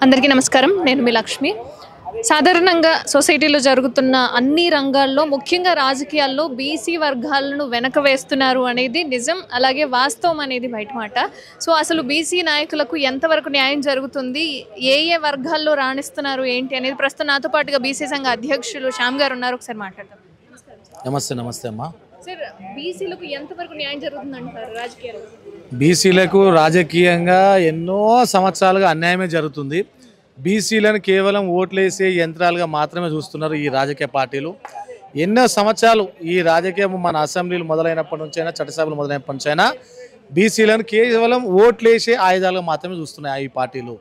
అందరికీ నమస్కారం. నేను మీ లక్ష్మి. సాధారణంగా సొసైటీలో జరుగుతున్న అన్ని రంగాల్లో ముఖ్యంగా రాజకీయాల్లో బీసీ వర్గాలను వెనక వేస్తున్నారు అనేది నిజం. అలాగే వాస్తవం అనేది బయట మాట. సో అసలు బీసీ నాయకులకు ఎంతవరకు న్యాయం జరుగుతుంది, ఏ ఏ వర్గాల్లో రాణిస్తున్నారు ఏంటి అనేది ప్రస్తుతం నాతో పాటుగా బీసీ సంఘ అధ్యక్షులు శ్యామ్ గారు ఉన్నారు. ఒకసారి మాట్లాడదాం. నమస్తే. నమస్తే అమ్మా. సార్, బీసీలకు ఎంతవరకు న్యాయం జరుగుతుంది అంటారు రాజకీయాల్లో? బీసీలకు రాజకీయంగా ఎన్నో సంవత్సరాలుగా అన్యాయమే జరుగుతుంది. బీసీలను కేవలం ఓట్లేసే యంత్రాలుగా మాత్రమే చూస్తున్నారు ఈ రాజకీయ పార్టీలు. ఎన్నో సంవత్సరాలు ఈ రాజకీయం మన అసెంబ్లీలు మొదలైనప్పటి నుంచైనా, చట్టసభలు మొదలైనప్పటి నుంచైనా బీసీలను కేవలం ఓట్లేసే ఆయుధాలుగా మాత్రమే చూస్తున్నాయి ఈ పార్టీలు.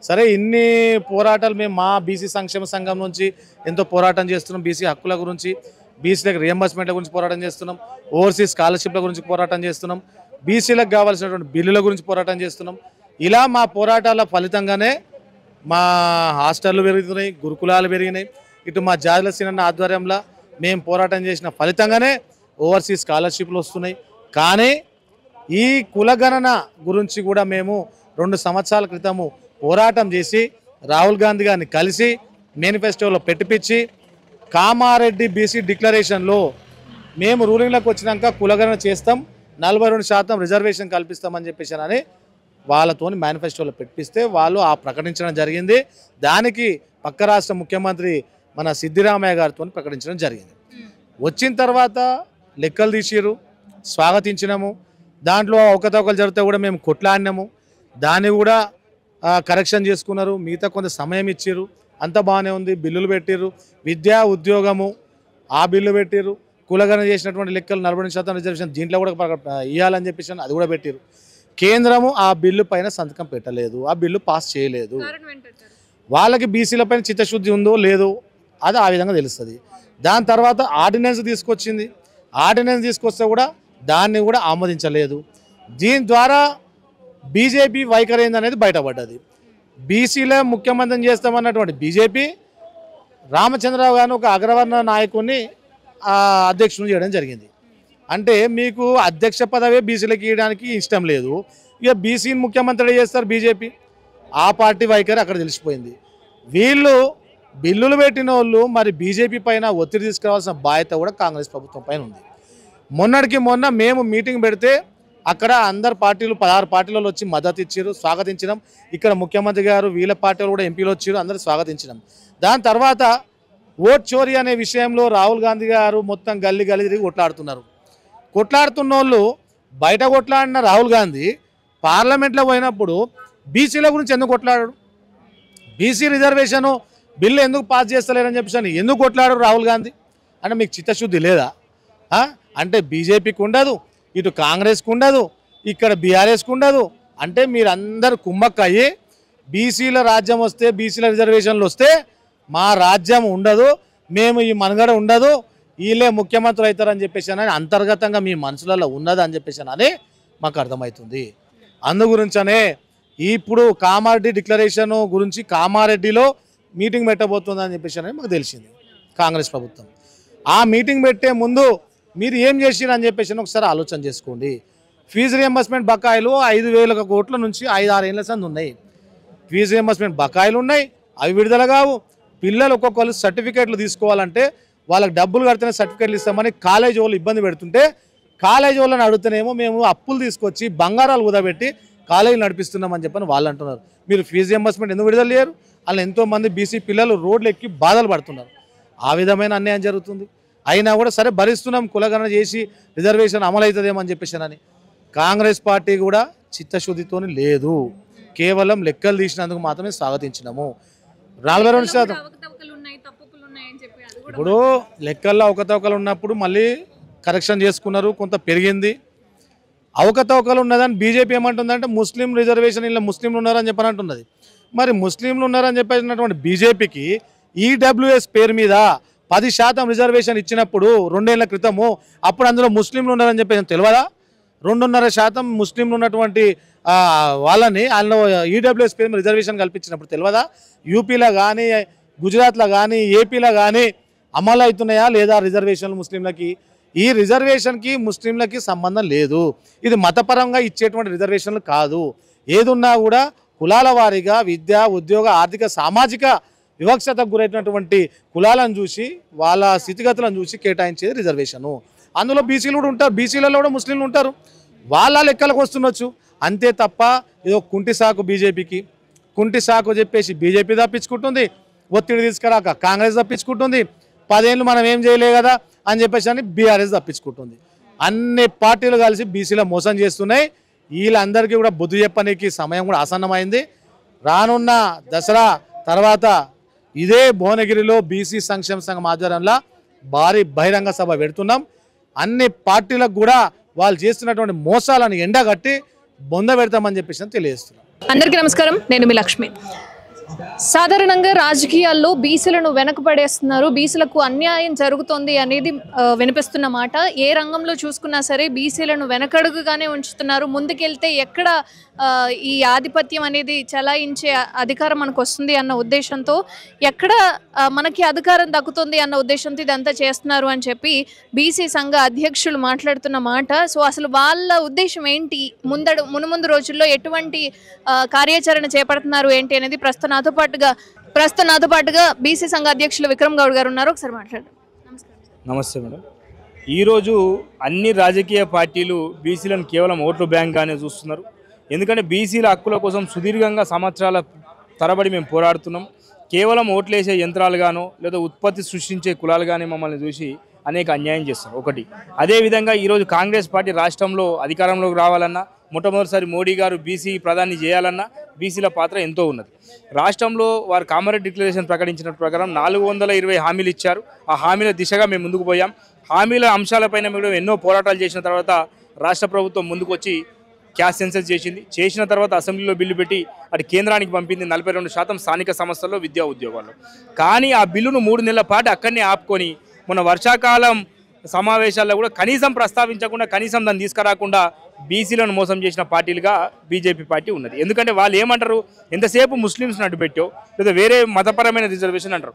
సరే, ఇన్ని పోరాటాలు మేము మా బీసీ సంక్షేమ సంఘం నుంచి ఎంతో పోరాటం చేస్తున్నాం. బీసీ హక్కుల గురించి, బీసీలకు రియంబర్స్మెంట్ల గురించి పోరాటం చేస్తున్నాం. ఓవర్సీస్ స్కాలర్షిప్ల గురించి పోరాటం చేస్తున్నాం. బీసీలకు కావాల్సినటువంటి బిల్లుల గురించి పోరాటం చేస్తున్నాం. ఇలా మా పోరాటాల ఫలితంగానే మా హాస్టళ్ళు పెరుగుతున్నాయి, గురుకులాలు పెరిగినాయి. ఇటు మా జాతుల సినన్న ఆధ్వర్యంలో మేము పోరాటం చేసిన ఫలితంగానే ఓవర్సీస్ స్కాలర్షిప్లు వస్తున్నాయి. కానీ ఈ కులగణన గురించి కూడా మేము 2 సంవత్సరాల క్రితము పోరాటం చేసి రాహుల్ గాంధీ గారిని కలిసి మేనిఫెస్టోలో పెట్టిపించి కామారెడ్డి బీసీ డిక్లరేషన్లో మేము రూలింగ్లోకి వచ్చినాక కులగణన చేస్తాం, 42% రిజర్వేషన్ కల్పిస్తామని చెప్పేసి అని వాళ్ళతో మేనిఫెస్టోలో పెట్టిస్తే వాళ్ళు ఆ ప్రకటించడం జరిగింది. దానికి పక్క రాష్ట్ర ముఖ్యమంత్రి మన సిద్దిరామయ్య గారితో ప్రకటించడం జరిగింది. వచ్చిన తర్వాత లెక్కలు తీసిరు, స్వాగతించినాము. దాంట్లో అవకతవకలు జరిగితే కూడా మేము కొట్లాడినాము. దాన్ని కూడా కరెక్షన్ చేసుకున్నారు. మిగతా కొంత సమయం ఇచ్చిర్రు, అంత బాగానే ఉంది. బిల్లులు పెట్టిర్రు, విద్యా ఉద్యోగము ఆ బిల్లు పెట్టిర్రు. కులగణన చేసినటువంటి లెక్కలు 42% రిజర్వేషన్ దీంట్లో కూడా ఇవ్వాలని చెప్పేసి అది కూడా పెట్టిర్రు. కేంద్రము ఆ బిల్లు పైన సంతకం పెట్టలేదు, ఆ బిల్లు పాస్ చేయలేదు. వాళ్ళకి బీసీల పైన చిత్తశుద్ధి ఉందో లేదో అది ఆ విధంగా తెలుస్తుంది. దాని తర్వాత ఆర్డినెన్స్ తీసుకొచ్చింది. ఆర్డినెన్స్ తీసుకొస్తే కూడా దాన్ని కూడా ఆమోదించలేదు. దీని ద్వారా బీజేపీ వైఖరి ఏందనేది బయటపడ్డది. బీసీలో ముఖ్యమంత్రిని చేస్తామన్నటువంటి బీజేపీ రామచంద్రరావు గారిని ఒక అగ్రవర్ణ నాయకుడిని అధ్యక్షుని చేయడం జరిగింది. అంటే మీకు అధ్యక్ష పదవే బీసీలకు ఇవ్వడానికి ఇష్టం లేదు, ఇక బీసీని ముఖ్యమంత్రి చేస్తారు బీజేపీ. ఆ పార్టీ వైఖరి అక్కడ తెలిసిపోయింది. వీళ్ళు బిల్లులు పెట్టిన వాళ్ళు మరి బీజేపీ పైన ఒత్తిడి తీసుకురావాల్సిన బాధ్యత కూడా కాంగ్రెస్ ప్రభుత్వం పైన ఉంది. మొన్నటికి మొన్న మేము మీటింగ్ పెడితే అక్కడ అందరు పార్టీలు 16 పార్టీలలో వచ్చి మద్దతు ఇచ్చారు, స్వాగతించడం. ఇక్కడ ముఖ్యమంత్రి గారు వీళ్ళ పార్టీలు కూడా ఎంపీలు వచ్చారు, అందరూ స్వాగతించడం. దాని తర్వాత ఓట్ చోరీ అనే విషయంలో రాహుల్ గాంధీ గారు మొత్తం గల్లీ తిరిగి కొట్లాడుతున్న వాళ్ళు బయట కొట్లాడిన రాహుల్ గాంధీ పార్లమెంట్లో పోయినప్పుడు బీసీల గురించి ఎందుకు కొట్లాడాడు? బీసీ రిజర్వేషను బిల్లు ఎందుకు పాస్ చేస్తలేరని చెప్పేసి ఎందుకు కొట్లాడారు రాహుల్ గాంధీ? అంటే మీకు చిత్తశుద్ధి లేదా? అంటే బీజేపీకి ఉండదు, ఇటు కాంగ్రెస్కి ఉండదు, ఇక్కడ బీఆర్ఎస్కి ఉండదు. అంటే మీరందరూ కుమ్మక్కయ్యి బీసీల రాజ్యం వస్తే, బీసీల రిజర్వేషన్లు వస్తే మా రాజ్యం ఉండదు, మేము ఈ మనుగడ ఉండదు, వీళ్ళే ముఖ్యమంత్రులు అవుతారని చెప్పేసి అని అంతర్గతంగా మీ మనసులలో ఉన్నది అని చెప్పేసి అని మాకు అర్థమవుతుంది. అందు గురించనే ఇప్పుడు కామారెడ్డి డిక్లరేషన్ గురించి కామారెడ్డిలో మీటింగ్ పెట్టబోతుందని చెప్పేసి అని మాకు తెలిసింది కాంగ్రెస్ ప్రభుత్వం. ఆ మీటింగ్ పెట్టే ముందు మీరు ఏం చేసిరు అని చెప్పేసి ఒకసారి ఆలోచన చేసుకోండి. ఫీజు రియంబర్స్మెంట్ బకాయిలు 5,000 కోట్ల నుంచి 5-6 ఏళ్ళ సంది ఉన్నాయి. ఫీజు రియంబర్స్మెంట్ బకాయిలు ఉన్నాయి, అవి విడుదల కావు. పిల్లలు ఒక్కొక్కరు సర్టిఫికేట్లు తీసుకోవాలంటే వాళ్ళకి డబ్బులు కడితేనే సర్టిఫికేట్లు ఇస్తామని కాలేజీ వాళ్ళు ఇబ్బంది పెడుతుంటే, కాలేజీ వాళ్ళని అడుగుతానేమో మేము అప్పులు తీసుకొచ్చి బంగారాలు కుదబెట్టి కాలేజీలు నడిపిస్తున్నామని చెప్పని వాళ్ళు అంటున్నారు. మీరు ఫీజు రియంబర్స్మెంట్ ఎందుకు విడుదల చేయరు? అలా ఎంతోమంది బీసీ పిల్లలు రోడ్లు ఎక్కి బాధలు పడుతున్నారు. ఆ విధమైన అన్యాయం జరుగుతుంది. అయినా కూడా సరే భరిస్తున్నాం, కులగణన చేసి రిజర్వేషన్ అమలు అవుతుందేమో అని చెప్పేసి అని. కాంగ్రెస్ పార్టీ కూడా చిత్తశుద్ధితో లేదు, కేవలం లెక్కలు తీసినందుకు మాత్రమే స్వాగతించినాము. 42% ఇప్పుడు లెక్కల్లో అవకతవకలు ఉన్నప్పుడు మళ్ళీ కరెక్షన్ చేసుకున్నారు, కొంత పెరిగింది. అవకతవకలు ఉన్నదని బీజేపీ ఏమంటుందంటే ముస్లిం రిజర్వేషన్ ఇలా ముస్లింలు ఉన్నారని చెప్పని అంటున్నది. మరి ముస్లింలు ఉన్నారని చెప్పేసినటువంటి బీజేపీకి ఈడబ్ల్యూఎస్ పేరు మీద 10% రిజర్వేషన్ ఇచ్చినప్పుడు 2 ఏళ్ల క్రితము, అప్పుడు అందులో ముస్లింలు ఉన్నారని చెప్పేసి తెలియదా? 2.5% ముస్లింలు ఉన్నటువంటి వాళ్ళని అందులో ఈడబ్ల్యూఎస్ పేరు మీద రిజర్వేషన్ కల్పించినప్పుడు తెలియదా? యూపీలో కానీ, గుజరాత్లో కానీ, ఏపీలో కానీ అమలు అవుతున్నాయా లేదా రిజర్వేషన్లు ముస్లింలకి? ఈ రిజర్వేషన్కి ముస్లింలకి సంబంధం లేదు. ఇది మతపరంగా ఇచ్చేటువంటి రిజర్వేషన్లు కాదు. ఏదున్నా కూడా కులాల వారీగా విద్య ఉద్యోగ ఆర్థిక సామాజిక వివక్షతకు గురైనటువంటి కులాలను చూసి వాళ్ళ స్థితిగతులను చూసి కేటాయించేది రిజర్వేషను. అందులో బీసీలు కూడా ఉంటారు, బీసీలలో కూడా ముస్లింలు ఉంటారు, వాళ్ళ లెక్కలకు వస్తుండొచ్చు. అంతే తప్ప ఏదో కుంటి సాకు బీజేపీకి, కుంటి సాకు చెప్పేసి బీజేపీ తప్పించుకుంటుంది, ఒత్తిడి తీసుకురాక కాంగ్రెస్ తప్పించుకుంటుంది, 10 ఏళ్ళు మనం ఏం చేయలే కదా అని చెప్పేసి అని బీఆర్ఎస్ తప్పించుకుంటుంది. అన్ని పార్టీలు కలిసి బీసీలో మోసం చేస్తున్నాయి. వీళ్ళందరికీ కూడా బుద్ధి చెప్పడానికి సమయం కూడా ఆసన్నమైంది. రానున్న దసరా తర్వాత ఇదే భువనగిరిలో బీసీ సంక్షేమ సంఘం ఆధ్వర్యంలో భారీ బహిరంగ సభ పెడుతున్నాం. అన్ని పార్టీలకు కూడా వాళ్ళు చేస్తున్నటువంటి మోసాలను ఎండగట్టి బొంద పెడతామని చెప్పేసి తెలియజేస్తున్నాం. అందరికీ నమస్కారం, నేను మీ లక్ష్మి. సాధారణంగా రాజకీయాల్లో బీసీలను వెనకబడేస్తున్నారు, బీసీలకు అన్యాయం జరుగుతోంది అనేది వినిపిస్తున్న మాట. ఏ రంగంలో చూసుకున్నా సరే బీసీలను వెనకడుగుగానే ఉంచుతున్నారు. ముందుకెళ్తే ఎక్కడ ఈ ఆధిపత్యం అనేది చలాయించే అధికారం మనకు వస్తుంది అన్న ఉద్దేశంతో, ఎక్కడ మనకి అధికారం దక్కుతుంది అన్న ఉద్దేశంతో ఇదంతా చేస్తున్నారు అని చెప్పి బీసీ సంఘ అధ్యక్షులు మాట్లాడుతున్న మాట. సో అసలు వాళ్ళ ఉద్దేశం ఏంటి, మునుముందు రోజుల్లో ఎటువంటి కార్యాచరణ చేపడుతున్నారు ఏంటి అనేది ప్రస్తుతం నాతో పాటుగా బీసీ సంఘ అధ్యక్షులు విక్రమ్ గౌడ్ గారు ఉన్నారు. ఒకసారి మాట్లాడండి. నమస్తే మేడం. ఈరోజు అన్ని రాజకీయ పార్టీలు బీసీలను కేవలం ఓట్లు బ్యాంక్గానే చూస్తున్నారు. ఎందుకంటే బీసీల హక్కుల కోసం సుదీర్ఘంగా సంవత్సరాల తరబడి మేము పోరాడుతున్నాం. కేవలం ఓట్లేసే యంత్రాలుగానో లేదా ఉత్పత్తి సృష్టించే కులాలుగానే మమ్మల్ని చూసి అనేక అన్యాయం చేస్తారు. ఒకటి, అదేవిధంగా ఈరోజు కాంగ్రెస్ పార్టీ రాష్ట్రంలో అధికారంలోకి రావాలన్నా, మొట్టమొదటిసారి మోడీ గారు బీసీ ప్రధాని చేయాలన్నా బీసీల పాత్ర ఎంతో ఉన్నది. రాష్ట్రంలో వారు కామరేడ్ డిక్లరేషన్ ప్రకటించిన ప్రకారం 420 హామీలు ఇచ్చారు. ఆ హామీల దిశగా మేము ముందుకు పోయాం. హామీల అంశాలపైన మేము ఎన్నో పోరాటాలు చేసిన తర్వాత రాష్ట్ర ప్రభుత్వం ముందుకు వచ్చి క్యాష్ సెన్సస్ చేసిన తర్వాత అసెంబ్లీలో బిల్లు పెట్టి అటు కేంద్రానికి పంపింది. 42% స్థానిక సంస్థల్లో విద్యా ఉద్యోగాల్లో. కానీ ఆ బిల్లును 3 నెలల పాటు అక్కడనే ఆపుకొని మొన్న వర్షాకాలం సమావేశాల్లో కూడా కనీసం ప్రస్తావించకుండా, కనీసం దాన్ని తీసుకురాకుండా బీసీలను మోసం చేసిన పార్టీలుగా బీజేపీ పార్టీ ఉన్నది. ఎందుకంటే వాళ్ళు ఏమంటారు, ఎంతసేపు ముస్లిమ్స్ని అడ్డుపెట్టో లేదా వేరే మతపరమైన రిజర్వేషన్ అంటారు.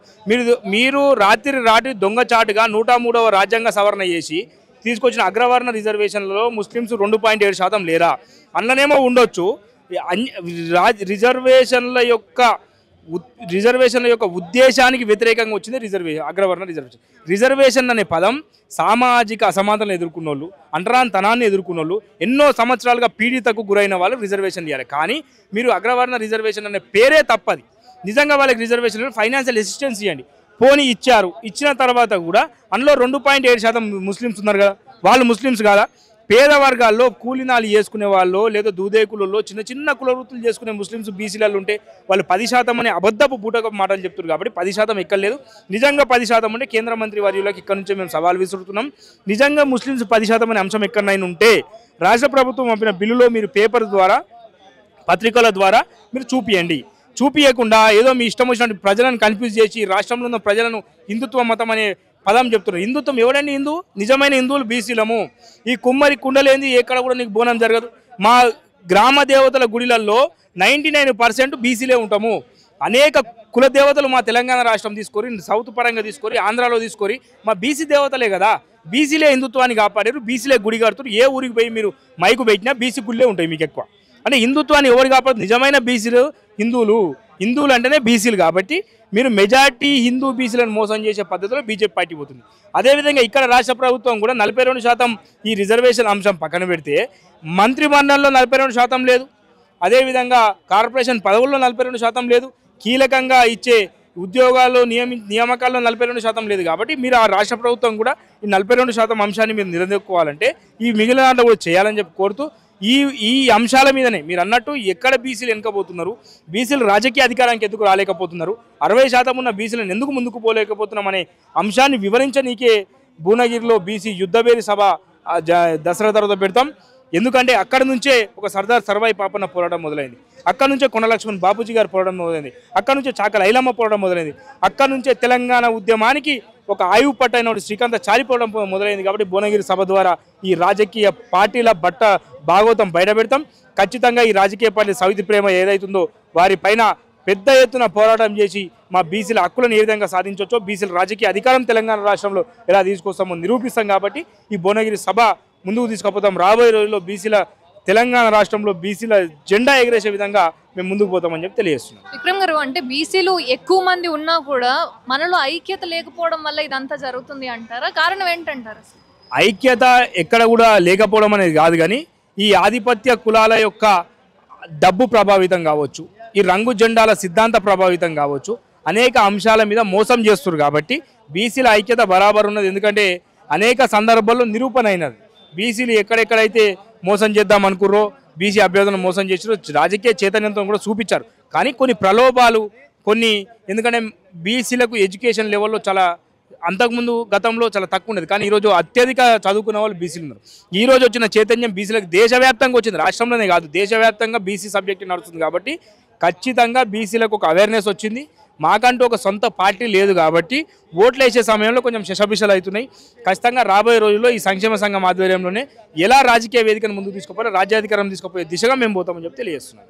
మీరు రాత్రి దొంగచాటుగా 103వ రాజ్యాంగ సవరణ చేసి తీసుకొచ్చిన అగ్రవర్ణ రిజర్వేషన్లలో ముస్లిమ్స్ 2.7% లేరా? అందులోనేమో ఉండొచ్చు. రిజర్వేషన్ల యొక్క ఉద్దేశానికి వ్యతిరేకంగా వచ్చింది అగ్రవర్ణ రిజర్వేషన్ అనే పదం సామాజిక అసమానతలను ఎదుర్కొన్న వాళ్ళు, అంటరానితనాన్ని ఎదుర్కొన్న వాళ్ళు, ఎన్నో సంవత్సరాలుగా పీడితకు గురైన వాళ్ళు రిజర్వేషన్ ఇవ్వాలి. కానీ మీరు అగ్రవర్ణ రిజర్వేషన్ అనే పేరే తప్పది. నిజంగా వాళ్ళకి రిజర్వేషన్ ఫైనాన్షియల్ అసిస్టెన్స్ ఇవ్వండి. పోనీ ఇచ్చారు, ఇచ్చిన తర్వాత కూడా అందులో 2.7% ముస్లిమ్స్ ఉన్నారు కదా, వాళ్ళు ముస్లిమ్స్ కాదా? పేద వర్గాల్లో కూలినాలు చేసుకునే వాళ్ళు లేదా దూదేకులలో చిన్న కుల వృత్తులు చేసుకునే ముస్లిమ్స్ బీసీలలో ఉంటే వాళ్ళు 10% అనే అబద్ధపు బూటకపు మాటలు చెప్తున్నారు. కాబట్టి 10% ఎక్కలేదు. నిజంగా 10% ఉంటే కేంద్ర మంత్రి వర్యులకు ఇక్కడ నుంచి మేము సవాల్ విసురుతున్నాం. నిజంగా ముస్లిమ్స్ 10% అనే అంశం ఎక్కడైనా ఉంటే రాష్ట్ర ప్రభుత్వం పంపిన బిల్లులో మీరు పేపర్ ద్వారా, పత్రికల ద్వారా మీరు చూపియకుండా ఏదో మీ ఇష్టం వచ్చినట్టు ప్రజలను కన్ఫ్యూజ్ చేసి రాష్ట్రంలో ఉన్న ప్రజలను హిందుత్వ మతం అనే పదం చెప్తున్నారు. హిందుత్వం ఎవడండి హిందూ? నిజమైన హిందువులు బీసీలము. ఈ కుమ్మరి కుండలేంది ఎక్కడ కూడా నీకు బోనం జరగదు. మా గ్రామ దేవతల గుడిలలో 99% బీసీలే ఉంటాము. అనేక కుల దేవతలు మా తెలంగాణ రాష్ట్రం తీసుకొని, సౌత్ పరంగా తీసుకొని, ఆంధ్రాలో తీసుకొని మా బీసీ దేవతలే కదా. బీసీలే హిందుత్వాన్ని కాపాడారు, బీసీలే గుడి కడుతున్నారు. ఏ ఊరికి పోయి మీరు మైకు పెట్టినా బీసీ గుళ్ళే ఉంటాయి మీకు ఎక్కువ. అంటే హిందుత్వాన్ని ఎవరు కాపాడు? నిజమైన బీసీలు హిందువులు అంటేనే బీసీలు. కాబట్టి మీరు మెజార్టీ హిందూ బీసీలను మోసం చేసే పద్ధతిలో బీజేపీ పార్టీ పోతుంది. అదేవిధంగా ఇక్కడ రాష్ట్ర ప్రభుత్వం కూడా 42% ఈ రిజర్వేషన్ అంశం పక్కన పెడితే మంత్రిమండలిలో 42% లేదు. అదేవిధంగా కార్పొరేషన్ పదవుల్లో 42% లేదు. కీలకంగా ఇచ్చే ఉద్యోగాల్లో నియామకాల్లో 42% లేదు. కాబట్టి మీరు ఆ రాష్ట్ర ప్రభుత్వం కూడా ఈ 42% అంశాన్ని మీరు నిలదొక్కుకోవాలంటే ఈ మిగిలిన దాంట్లో కూడా చేయాలని చెప్పి కోరుతూ ఈ అంశాల మీదనే మీరు అన్నట్టు ఎక్కడ బీసీలు వెనుకపోతున్నారు, బీసీలు రాజకీయ అధికారానికి ఎందుకు రాలేకపోతున్నారు, 60% ఉన్న బీసీలను ఎందుకు ముందుకు పోలేకపోతున్నాం అనే అంశాన్ని వివరించనీకే భువనగిరిలో బీసీ యుద్ధభేరి సభ దసరా తర్వాత పెడతాం. ఎందుకంటే అక్కడ నుంచే ఒక సర్దార్ సర్వాయి పాపన్న పోరాటం మొదలైంది. అక్కడ నుంచే కొండ లక్ష్మణ్ బాపూజీ గారు పోరాటం మొదలైంది. అక్కడ నుంచే చాకల ఐలమ్మ పోరాటం మొదలైంది. అక్కడ నుంచే తెలంగాణ ఉద్యమానికి ఒక ఆయువు పట్టైన శ్రీకాంత చారిపోవడం మొదలైంది. కాబట్టి భువనగిరి సభ ద్వారా ఈ రాజకీయ పార్టీల భాగవతం బయటపెడతాం. ఖచ్చితంగా ఈ రాజకీయ పార్టీ సవితి ప్రేమ ఏదైతుందో వారి పైన పెద్ద ఎత్తున పోరాటం చేసి మా బీసీల హక్కులను ఏ విధంగా సాధించవచ్చో, బీసీల రాజకీయ అధికారం తెలంగాణ రాష్ట్రంలో ఎలా తీసుకొస్తామో నిరూపిస్తాం. కాబట్టి ఈ భువనగిరి సభ ముందుకు తీసుకుపోతాం. రాబోయే రోజుల్లో బీసీల తెలంగాణ రాష్ట్రంలో బీసీల జెండా ఎగరేసే విధంగా మేము ముందుకు పోతామని చెప్పి తెలియజేస్తున్నాం. విక్రమ్ గారు, అంటే బీసీలు ఎక్కువ మంది ఉన్నా కూడా మనలో ఐక్యత లేకపోవడం వల్ల ఇదంతా జరుగుతుంది అంటారా? కారణం ఏంటంటారు? ఐక్యత ఎక్కడ కూడా లేకపోవడం అనేది కాదు, కానీ ఈ ఆధిపత్య కులాల యొక్క డబ్బు ప్రభావితం కావచ్చు, ఈ రంగు జెండాల సిద్ధాంత ప్రభావితం కావచ్చు, అనేక అంశాల మీద మోసం చేస్తున్నారు. కాబట్టి బీసీల ఐక్యత బరాబర్ ఉన్నది. ఎందుకంటే అనేక సందర్భాల్లో నిరూపణ అయినది. బీసీలు ఎక్కడెక్కడైతే మోసం చేద్దాం అనుకుర్రో, బీసీ అభ్యర్థులను మోసం చేసారో రాజకీయ చైతన్యంతో కూడా చూపించారు. కానీ కొన్ని ప్రలోభాలు, ఎందుకంటే బీసీలకు ఎడ్యుకేషన్ లెవెల్లో చాలా అంతకుముందు గతంలో చాలా తక్కువ ఉండేది, కానీ ఈరోజు అత్యధిక చదువుకున్న వాళ్ళు బీసీలు ఉన్నారు. ఈ రోజు వచ్చిన చైతన్యం బీసీలకు దేశవ్యాప్తంగా వచ్చింది, రాష్ట్రంలోనే కాదు దేశవ్యాప్తంగా బీసీ సబ్జెక్ట్ నడుస్తుంది. కాబట్టి ఖచ్చితంగా బీసీలకు ఒక అవేర్నెస్ వచ్చింది. మాకంటూ ఒక సొంత పార్టీ లేదు కాబట్టి ఓట్లు వేసే సమయంలో కొంచెం శషబిషలు అవుతున్నాయి. ఖచ్చితంగా రాబోయే రోజుల్లో ఈ సంక్షేమ సంఘం ఆధ్వర్యంలోనే ఎలా రాజకీయ వేదికను ముందుకు తీసుకుపోయి రాజ్యాధికారం తీసుకుపోయే దిశగా మేము పోతామని చెప్పి తెలియజేస్తున్నాం.